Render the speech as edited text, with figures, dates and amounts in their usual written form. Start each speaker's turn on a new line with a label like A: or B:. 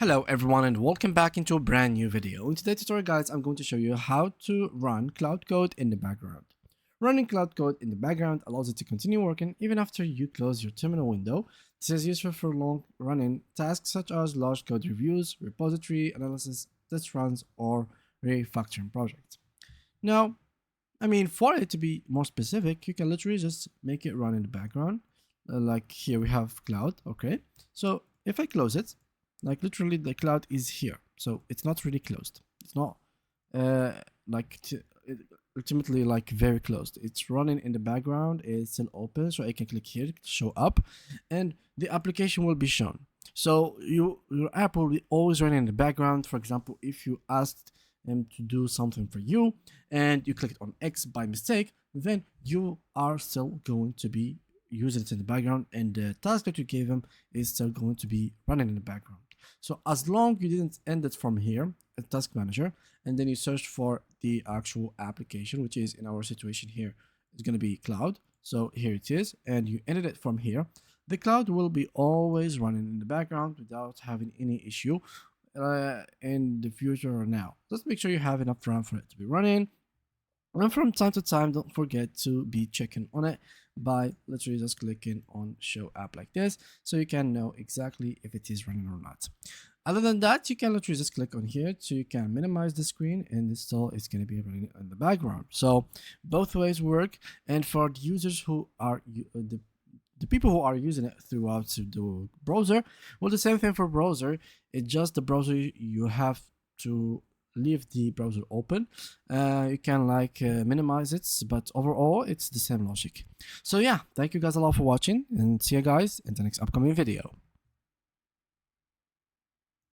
A: Hello everyone and welcome back into a brand new video. In today's tutorial guys, I'm going to show you how to run Cloud code in the background. Running Cloud code in the background allows it to continue working even after you close your terminal window. This is useful for long running tasks such as large code reviews, repository analysis, test runs, or refactoring projects. Now, for it to be more specific, you can literally just make it run in the background. Like here we have Cloud, okay? So if I close it, like literally the Cloud is here, so it's not really closed. It's not ultimately like very closed. It's running in the background. It's still open, so I can click here to show up, and the application will be shown. So your app will be always running in the background. For example, if you asked them to do something for you and you clicked on X by mistake, then you are still going to be using it in the background, and the task that you gave them is still going to be running in the background. So as long you didn't end it from here at task manager, and then you search for the actual application, which is in our situation here, it's going to be Cloud. So here it is, and you ended it from here. The Cloud will be always running in the background without having any issue in the future or now. Just make sure you have enough RAM for it to be running. And from time to time, don't forget to be checking on it by literally just clicking on show app like this, so you can know exactly if it is running or not. Other than that, you can literally just click on here so you can minimize the screen, and still it's going to be running in the background. So both ways work. And for the users who are the people who are using it throughout the browser, well, the same thing for browser. It's just the browser you have to leave the browser open. You can minimize it, but overall it's the same logic. So yeah, thank you guys a lot for watching, and see you guys in the next upcoming video.